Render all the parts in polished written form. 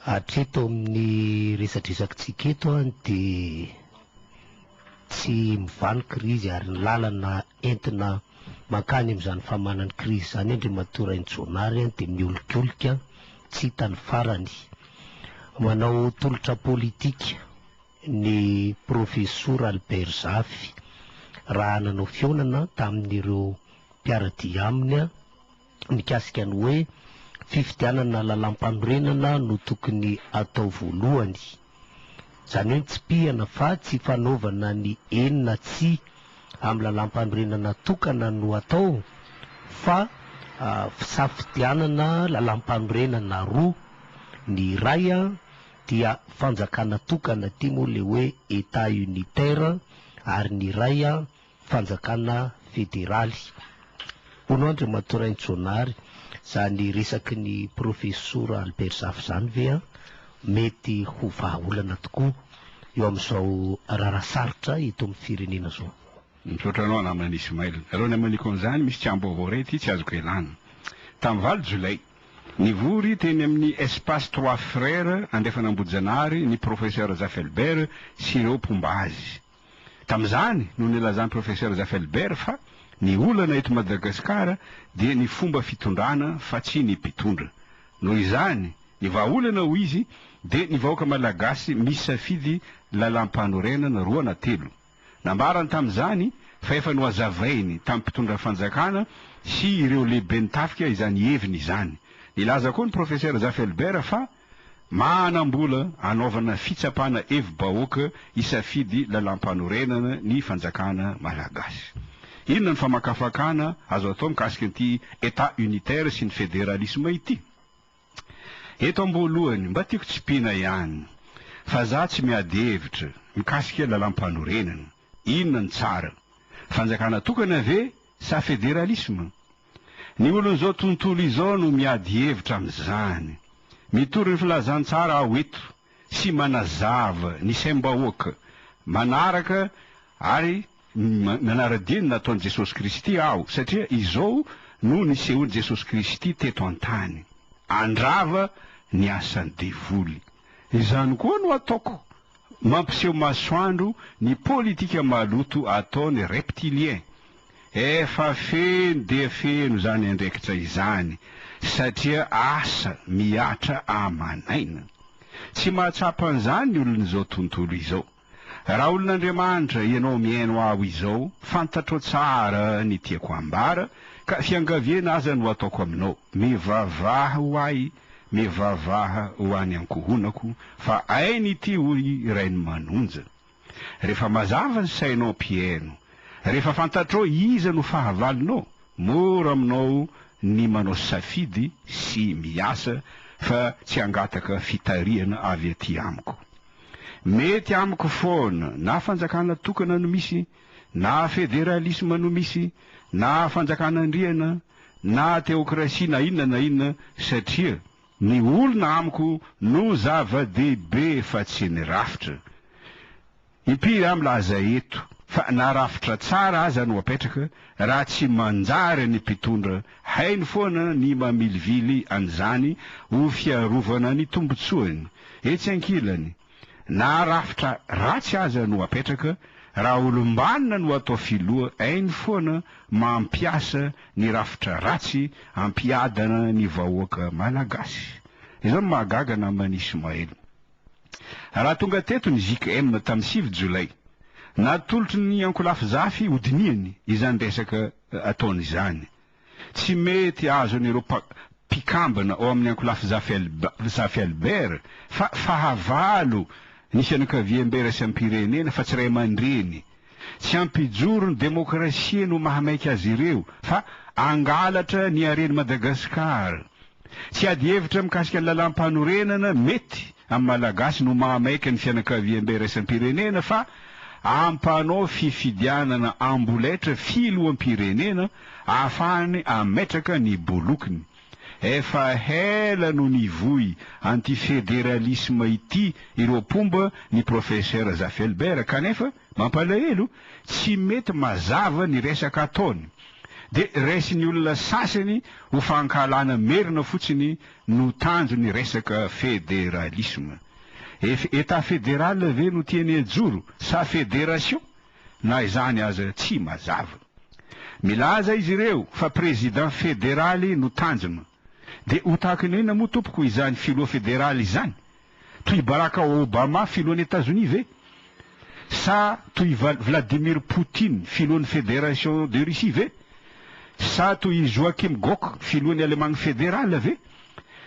Hatreto amin'ny resadresakintsika eto dia tsy mivanika krizy ary ny lalana entina makany amin'izany famanana krizy izany Andry Matora Injonary dia miolikolika tsy hitany farany. Manao tolotra politika ny profesora Albert Zafy raha nanao fionana tamin'ireo mpiaradia aminy mikasika ny hoe fifidianana lalam-panorenana no tokony atao voalohany. Izany hoe tsy pihana fa tsy fanaovana ny enina tsy amin'ny lalam-panorenana tokana no atao fa fisafidianana lalam-panorenana roa. Ny iray dia fanjakana tokana ty moa le hoe état unitaire ary ny iray fanjakana fédéraly. Hono Andry Matora Injonary izany resaky ny profesora Albert Zafy izany ve mety ho vahaolana tokoa eo amin'izao rarasarotra eto amin'ny firenena zao. Misaotranao namana Ismail. Aleo namaniko an'izany misy tiambovo rety tsy azoko elana. Tamin'ny 9 Jolay nivory teny amin'ny espace 3 frères Andefanambojanary ny professeur Zafy Albert sy ireo mpombazy. Tamin'izany no nilazany professeur Zafy Albert fa ny olana eto Madagasikara dia ny fomba fitondrana fa tsy ny mpitondra. Noho izany ny vahaolana ho izy dia ny vahoaka malagasy misafidy lalam-panorenana 2 na 3. Nambarany tamin'izany fa efa noazavainy tamin'ny mpitondra fanjakana sy ireo lehibe nitafika izany heviny izany. Nilaza koa ny professeur Zafy Albert fa manambola anaovana fitsapana hevi-bahoaka isafidy lalam-panorenana ny fanjakana malagasy. Inona ny famakafakana azo atao mikasika an'ity état unitaire sy ny fédéralisme ity? Eto ambolohany mba tiako tsy pina ihany fa za tsy miady hevitra mikasika lalam-panorenana. Inona ny tsara? Fanjakana tokana ve sa fédéralisme? Ny olon'izao tontolo izao no miady hevitra amin'izany. Mitory ny filazantsara aho eto sy manazava ny saim-bahoaka manaraka ary manara-diny nataon'i Jesosy Kristy aho satria izao no nisehoan'i Jesosy Kristy teto an-tany. Andrava ny asany devoly. Izany koa no ataoko mampiseho masoandro ny politika maloto ataony reptilien. Efa feno dia feno zany andraikitra izany satria asa miatra amanaina. Tsy mahatsapa an'izany ny olon'izao tontolo izao. Raha olon'Andriamanitra ianao miaino aho izao, fantatro tsara ny tiako ambara ka fiangaviana aza no ataoko aminao. Mivavaha ho ahy, mivavaha ho any ankohonako fa ainy ity hoy rainy manonja. Rehefa mazava ny sainao mpiaino, rehefa fantatrao iza no fahavalinao, mora aminao ny manao safidy sy miasa fa tsy angataka fitariana avy aty amiko. Mety amiko foana na fanjakana tokana no misy, na fédéralisme no misy, na fanjakana andriana, na teokrasia na inona satria ny olona amiko no zava-dehibe fa tsy ny rafitra. Impiry amlaza eto fa narafitra tsara aza no apetraka raha tsy manjary ny mpitondra hainy foana ny mamilivily an'izany ho fiarovana ny tombotsoany. Etsy ankilany na rafitra ratsy aza no apetraka raha olombanina no atao filoha hainy foana mampiasa ny rafitra ratsy ampiadana ny vahoaka malagasy. Izao mahagaga namany Ismail. Raha tonga teto ny JKM tamin'ny 7 Jolay natolotry ny Ankolafy Zafy hodiniany izany resaka ataony izany. Tsy mety azo an'ireo mpikambana ao amin'ny Ankolafy Zafy Albert fa fahavalo ny fianakaviam-bera sy am-pirenena fa tsy ray aman-dreny. Tsy ampijoro ny demokrasia no mahamaiky azy ireo fa angalatra ny hareny Madagasikara. Tsy ady hevitra mikasika ny lalam-panorenana mety amin'ny malagasy no mahamaiky ny fianakaviam-bera sy am-pirenena fa ampanao fifidianana amboletra filo am-pirenena ahafahany ametraka ny bolokiny. Efa hela no nivoy antifédéralisme ity ireo pomba ny professeur Zafy Albert kanefa mampalahelo tsy mety mazava ny resaka ataony. dia raisin'ny olona sasany ho fankalana merina fotsiny no tanjo ny resaka fédéralisme. État fédéral ve no tiany ejoro sa fédération na izany aza tsy mazava. Milaza izy ireo fa président fédéraly no tanjona, dia ho tahakinena moa tompoko izany filoha fédéraly izany? Toy Barack Obama filohan'ny États-Unis ve? Sa toy Vladimir Poutine filohan'ny Fédération de Russie ve? Sa toy Joachim Gauck filohan'ny Allemagne fédérale ve?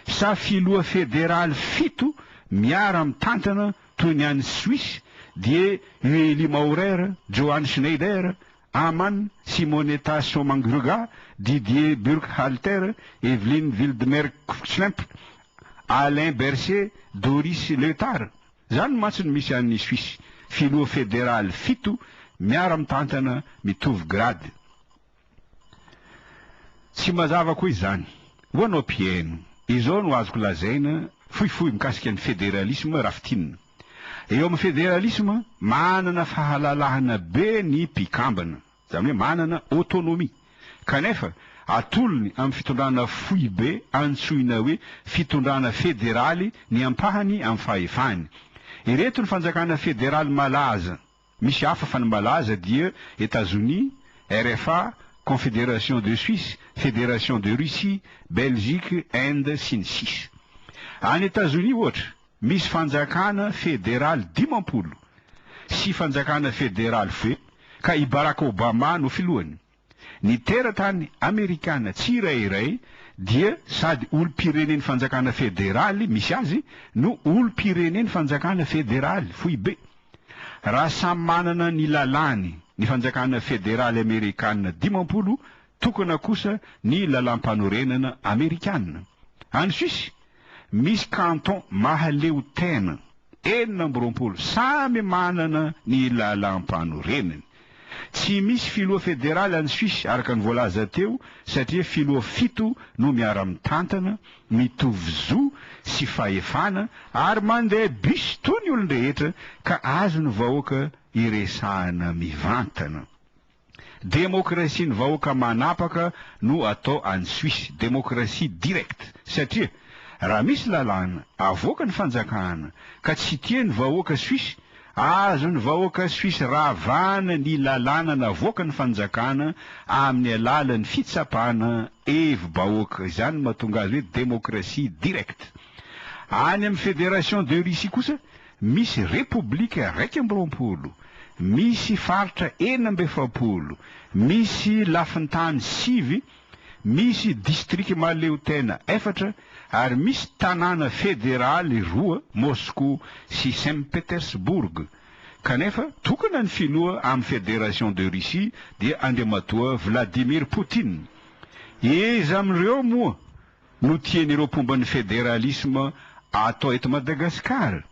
Sa filoha fédéraly fito miara mitantana toy ny any Suisse dia Ueli Maurer, Johan Schneider, Aman, Simonetta Somangruga, Didier Burkhalter, Evelyn Wildmer-Schlemp, Alain Berset, Doris Leutard. Zany matsiny misy an'ny Suisse filoha fédéral fito miara mitantana mitovy grady. Tsy mazava koa izany. Hoanao mpiaino, izao no azoko lazaina fohifohy mikasika ny fédéralisme rafitinina. Eo amin'ny fédéralisme manana fahalalahana be ny mpikambana, zany hoe manana autonomie. Kanefa atolony amin'ny fitondrana fohy be antsoina hoe fitondrana fédéraly ny ampahany amin'ny fahefany. Ireto ny fanjakana fédéraly malaza. Misy hafa fa ny malaza dia États-Unis, RFA, Confédération de Suisse, Fédération de Russie, Belgique, Inde, sy ny sisa. Any États-Unis ohatra, misy fanjakana fédéraly 10 sy fanjakana fédéraly fe, ka i Barack Obama no filohany. Ny teratany Amerikana tsirairay dia sady olo-pireneny fanjakana fédéraly misy azy no olo-pireneny fanjakana fédéraly fohy be. Raha samy manana ny lalàny ny fanjakana fédéraly Amerikana 10, tokona kosa ny lalam-panorenana Amerikana. Any Suisse, misy canton mahaleo tena 20 samy manana ny lalam-panorenany. Tsy misy filoha fédéraly any Suisse araka ny voalaza teo satria filoha fito no miara mitantana, mitovy zo sy fahefana ary mandeha bus toy ny olon-drehetra ka azo ny vahoaka iresahana mivantana. Démocratie ny vahoaka manapaka no atao any Suisse, démocratie directe, satria raha misy lalàna avoaka ny fanjakana ka tsy tia ny vahoaka Suisse, azo ny vahoaka Suisse ravana ny lalàna navoaka ny fanjakana amin'ny alalan'ny fitsapana evi-bahoaka. Izany mahatonga azy hoe démocratie directe. Any amin'ny Fédération de Russie kosa misy république 20, misy faritra 40, misy lafintany 5, misy district maleo tena 4 ary misy tanàna fédéraly 2, Moscou sy Saint-Pétersbourg. Kanefa tokana ny filoha amin'ny Fédération de Russie dia andriamatoa Vladimir Poutine. Izy amin'ireo moa no tian'ireo pomban'ny fédéralisme atao eto Madagasikara.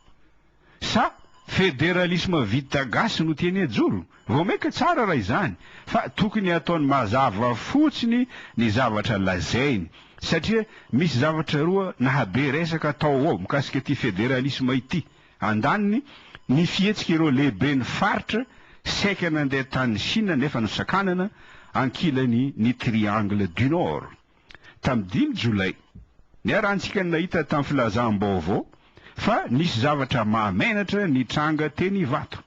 Sa fédéralisme vita gasy no tiany ejoro? Vao maika tsara raha izany, fa tokony ataony mazava fotsiny ny zavatra lazainy, satria misy zavatra roa nahabe resaka atao ao mikasika ty fédéralisme ity. Andaniny ny fihetsika ireo lehibe ny faritra saika nandeha tany Chine nefa no sakanana ankilany ny triangle du Nord. Tamin'ny 5 Jolay, niarantsika nahita tamin'ny filazam-baovao fa nisy zavatra mahamenatra ny tranga teny Ivato.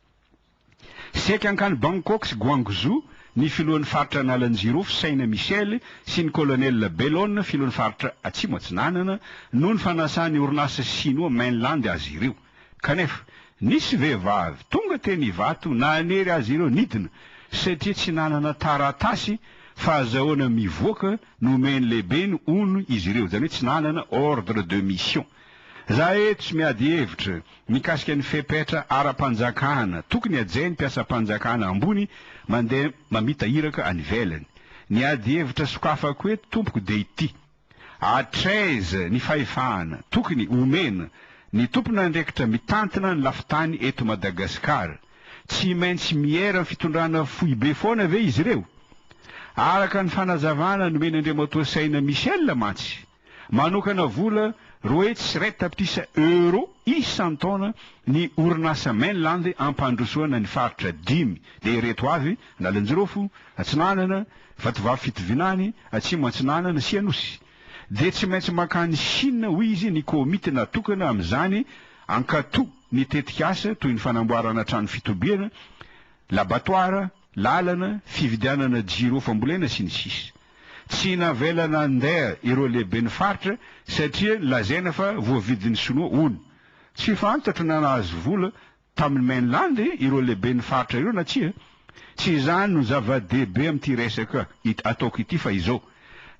Saika ankany Bangkok sy Guangzhou ny filohan'ny faritra Nalanjirofo Saina Michel sy ny colonel Bellon filohan'ny faritra Atsimo Atsinanana no ny fanasany orinasa Sinoa mainland azy ireo. Kanefa nisy vehivavy tonga teny Ivato nanery azy ireo nidina satria tsy nanana taratasy fahazahoana mivoaka nomeny lehibe ny ono izy ireo, zany hoe tsy nanana ordre de mission. Za eto tsy miady hevitra mikasika ny fepetra ara-panjakana, tokony ajainy mpiasa-panjakana ambony mandeha mamita iraka any ivelany. Ny ady hevitra sokafako eto tompoko de ity: atraiza ny fahefana tokony omena ny tompona andraikitra mitantana ny lafitany eto Madagasikara. Tsy maintsy miera ny fitondrana fohy be foana ve izy ireo? Araka ny fanazavana nomeny Andriamatoa Saina Michel mantsy manokana vola 7 tapitrisa euro isan-taona ny orinasa mainland ampandrosoana ny faritra 5 dia ireto avy: Nalanjirofo, Atsinanana, Vatovavy Fitovinany, Atsimo Atsinanana sy Anosy. Dia tsy maintsy makany Chine hoy izy ny komity natokana amin'izany ankato ny tetikasa toy ny fanamboarana trano fitobiana, laboratoire, lalana, fividianana jiro fambolena sy ny sisa. Tsy navelana andeha ireo lehibe ny faritra satria lazaina fa voavidin'ny sinoa ony. Tsy fantatra na nahazo vola tamin'ny mainland ireo lehibe ny faritra ireo na tsia. Tsy izany no zava-dehibe amin'ity resaka ataoko ity fa izao: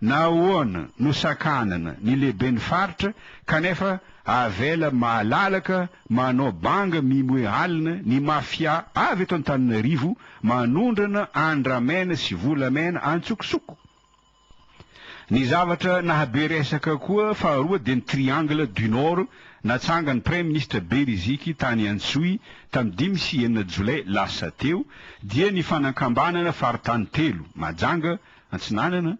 nahoana no sakanana ny lehibe ny faritra kanefa avela malalaka manao banga mimoe alina ny mafia avy eto Antananarivo manondrana andramena sy volamena antsokosoko. Ny zavatra nahabe resaka koa faharoa dia ny triangle du nord natsanga ny premier ministre Beriziky tany Antsoy tamin'ny 5 sy 9 Jolay lasa teo, dia ny fanakambanana faritany 3: Majanga, Antsinanana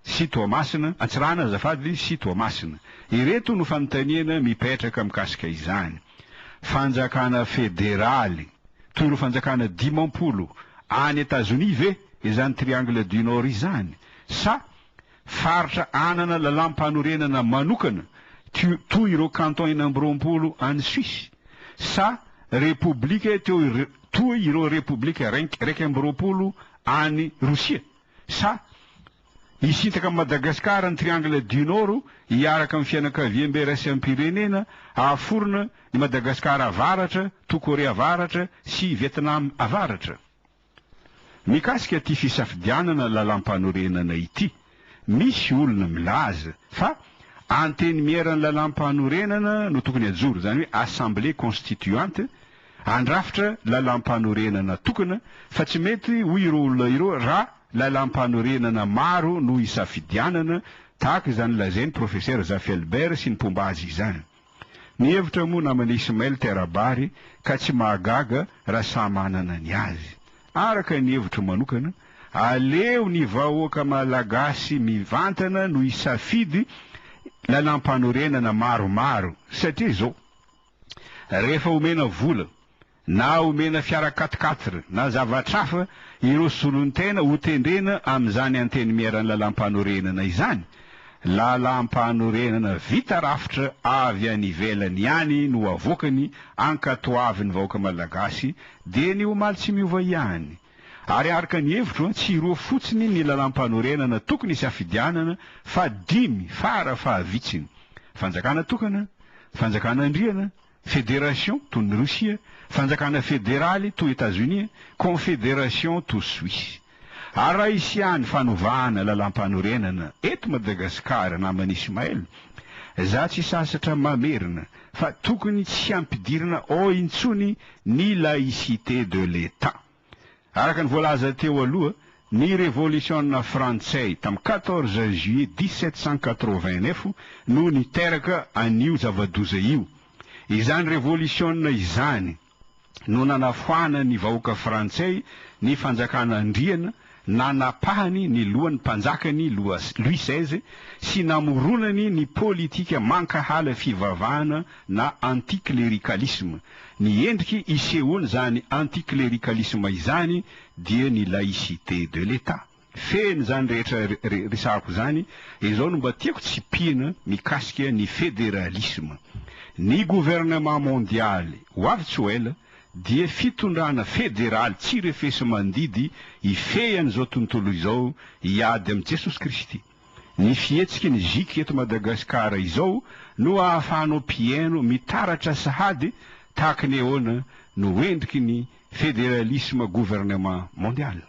sy Toamasina, Antsirana azafady sy Toamasina. Ireto no fanontaniana mipetraka mikasika izany. Fanjakana federaly toy ireo fanjakana 10 any Etazonia ve izany triangle du nord izany, sa faritra anana lalampanorenana manokana toy ireo canton 20 any Suisse, sa republika toy ireo republika 20 any Rosia, sa isintaka Madagasikara ny triangle du nord hiaraka amin'ny fianakaviam-be raisam-pirenena ahaforona ny Madagasikara avaratra, Tokorea avaratra sy Vietnam avaratra. Mikasika ty fisafidianana lalampanorenana ity, misy olona milaza fa anteny mieran'ny lalampanorenana no tokony ajoro, zany hoe assemblée constituante andrafitra lalampanorenana tokana, fa tsy mety hoy ireo olona ireo raha lalampanorenana maro no isafidianana, tahaka izany lazainy professeur Zafelbert sy ny pomba azy izany. Ny hevitra moa namany Ismail Terabary ka tsy mahagaga raha samy manana ny azy. Araka ny hevitra manokana, aleo ny vahoaka malagasy mivantana no isafidy lalampanorenana maromaro, satria zao: rehefa omena vola na omena fiara 4x4 na zavatra hafa ireo solon-tena ho tendrena amin'izany anteny mieran'ny lalampanorenana izany, lalampanorenana vita rafitra avy any ivelany ihany no avoakany ankatoavin'ny vahoaka malagasy, dia ny omaly tsy miova ihany. Ary araka ny hevitro, tsy roa fotsiny ny lalampanorenana tokony isafidianana fa 5 fara fahavitsiny: fanjakana tokana, fanjakana andriana, fédération toy ny Rosia, fanjakana fédéraly toy États-Unis, confédération toy Suisse. Ary raha isiany fanovana lalampanorenana eto Madagasikara namany Ismail, za tsy sasatra mamerina fa tokony tsy ampidirina intsony ny laïcité de l'État. Araka ny voalaza teo aloha, ny révolution frantsay tamin'ny 14 juillet 1789 no niteraka an'io zava-doza io. Izany révolution izany no nanafoana ny vahoaka frantsay ny fanjakana andriana, nanapahany ny lohan'ny mpanjakany Louis XVI sy namoronany ny politika mankahala fivavahana na anticléricalisme. Ny endriky isehoany zany anticléricalisme izany dia ny laïcité de l'État. Feny zany rehetra resahako zany, izao no mba tiako tsy pihana mikasika ny fédéralisme. Ny gouvernement mondialy ho avy tsy ho ela dia fitondrana fédéral tsy refesy mandidy ifehan'izao tontolo izao hiady amin'i Jesosy Kristy. Ny fihetsiky ny ziky eto Madagasikara izao no ahafahanao pieno mitaratra sahady tahaka ny ahoana no endriky ny fédéralisme gouvernement mondial.